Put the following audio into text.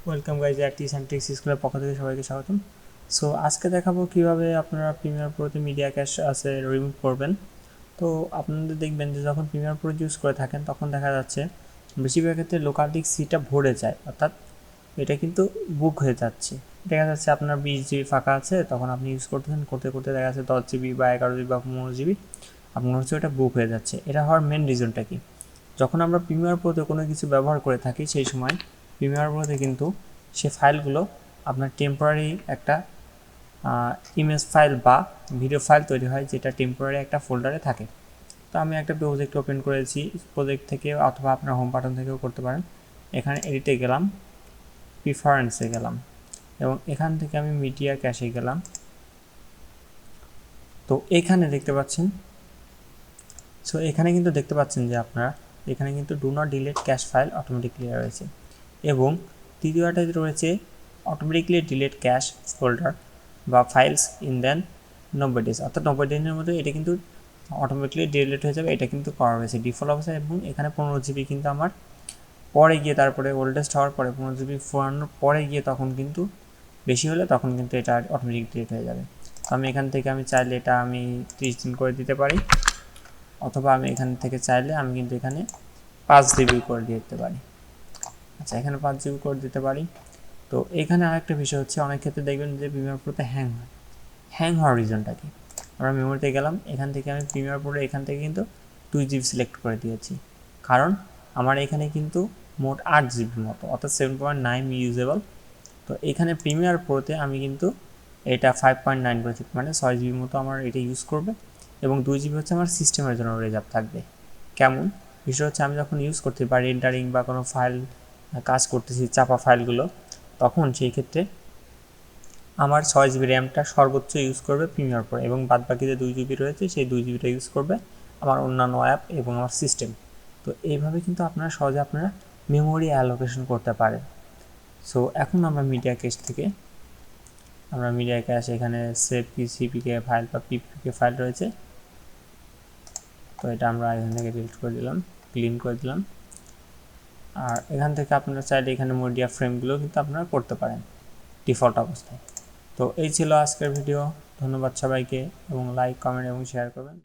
Welcome guys tips and tricks স্কুলের পক্ষ থেকে সবাইকে স্বাগতম। সো আজকে দেখাবো কিভাবে আপনারা প্রিমিয়ার প্রোতে মিডিয়া ক্যাশ আছে রিমুভ করবেন। তো আপনাদের দেখবেন যে যখন প্রিমিয়ার প্রো ইউজ করে থাকেন তখন দেখা যাচ্ছে বেশিরভাগ ক্ষেত্রে লোকাল ডিস্ক সিটা ভরে যায়, অর্থাৎ এটা কিন্তু বুক হয়ে যাচ্ছে। দেখা যাচ্ছে আপনার 20 GB ফাঁকা আছে, তখন আপনি ইউজ করতেছেন, করতে করতে দেখা যাচ্ছে 10 GB বা 11 GB বা 15 GB আপনার হচ্ছে ওটা বুক হয়ে যাচ্ছে। এটা হওয়ার মেন রিজনটা কি? যখন আমরা প্রিমিয়ার প্রোতে কোনো কিছু ব্যবহার করে থাকি সেই সময় প্রিমিয়ার প্রোতে কিন্তু সে ফাইলগুলো আপনার টেম্পোরারি একটা ইমেজ ফাইল বা ভিডিও ফাইল তৈরি হয়, যেটা টেম্পোরারি একটা ফোল্ডারে থাকে। তো আমি একটা প্রজেক্ট ওপেন করেছি, প্রজেক্ট থেকে অথবা আপনার হোম বাটন থেকেও করতে পারেন। এখানে এডিটে গেলাম, প্রিফারেন্সে গেলাম এবং এখান থেকে আমি মিডিয়া ক্যাশে গেলাম। তো এখানে দেখতে পাচ্ছেন, এখানে কিন্তু দেখতে পাচ্ছেন যে আপনারা এখানে কিন্তু do not delete cash file automatically রয়েছে এবং তৃতীয়টাতে রয়েছে অটোমেটিকলি ডিলিট ক্যাশ ফোল্ডার বা ফাইলস ইন দেন 90 days, অর্থাৎ 90 দিনের মধ্যে এটা কিন্তু অটোমেটিকলি ডিলিট হয়ে যাবে। এটা কিন্তু করা রয়েছে ডিফল্ট অবস্থায় এবং এখানে 15 GB কিন্তু আমার পরে গিয়ে, তারপরে ওল্ডেস্ট হওয়ার পরে 15 GB ফোরানোর পরে গিয়ে তখন কিন্তু বেশি হলে তখন কিন্তু এটা অটোমেটিক ডিলিট হয়ে যাবে। তো আমি এখান থেকে আমি চাইলে এটা আমি 30 দিন করে দিতে পারি, অথবা আমি এখান থেকে চাইলে আমি কিন্তু এখানে 5 GB করে দিতে পারি। আচ্ছা, এখানে 5 GB করে দিতে পারি। তো এখানে আরেকটা বিষয় হচ্ছে, অনেক ক্ষেত্রে দেখবেন যে প্রিমিয়ার প্রোতে হ্যাং হওয়ার রিজনটা কি? আমরা মেমোরিতে গেলাম, এখান থেকে আমি প্রিমিয়ার প্রোতে এখান থেকে কিন্তু 2 GB সিলেক্ট করে দিয়েছি, কারণ আমার এখানে কিন্তু মোট 8 GB মতো, অর্থাৎ 7.9 ইউজেবল। তো এখানে প্রিমিয়ার প্রোতে আমি কিন্তু এটা 5.9 করেছি, মানে 6 GB মতো আমার এটা ইউজ করবে এবং 2 GB হচ্ছে আমার সিস্টেমের জন্য রিজার্ভ থাকবে। কেমন বিষয় হচ্ছে, আমি যখন ইউজ করতে পারি রেন্ডারিং বা কোনো ফাইল কাজ করতেছি, চাপা ফাইলগুলো, তখন সেই ক্ষেত্রে আমার 6 GB র্যামটা সর্বোচ্চ ইউজ করবে প্রিমিয়ার প্রো এবং বাদবাকি যে 2 GB রয়েছে সেই 2 GBটা ইউজ করবে আমার অন্যান্য অ্যাপ এবং আমার সিস্টেম। তো এইভাবে কিন্তু আপনারা সহজে আপনারা মেমোরি অ্যালোকেশন করতে পারেন। সো এখন আমরা মিডিয়া ক্যাশ থেকে মিডিয়া ক্যাশ এখানে সেভ সিপিকে ফাইল বা পিপিকে ফাইল রয়েছে, তো এটা আমরা এখান থেকে ডিলিট করে দিলাম, ক্লিন করে দিলাম। আর এখান থেকে আপনারা চাইলে এখানে মিডিয়া ফ্রেমগুলো কিন্তু আপনারা করতে পারেন ডিফল্ট অবস্থায়। তো এই ছিল আজকের ভিডিও। ধন্যবাদ সবাইকে এবং লাইক, কমেন্ট এবং শেয়ার করবেন।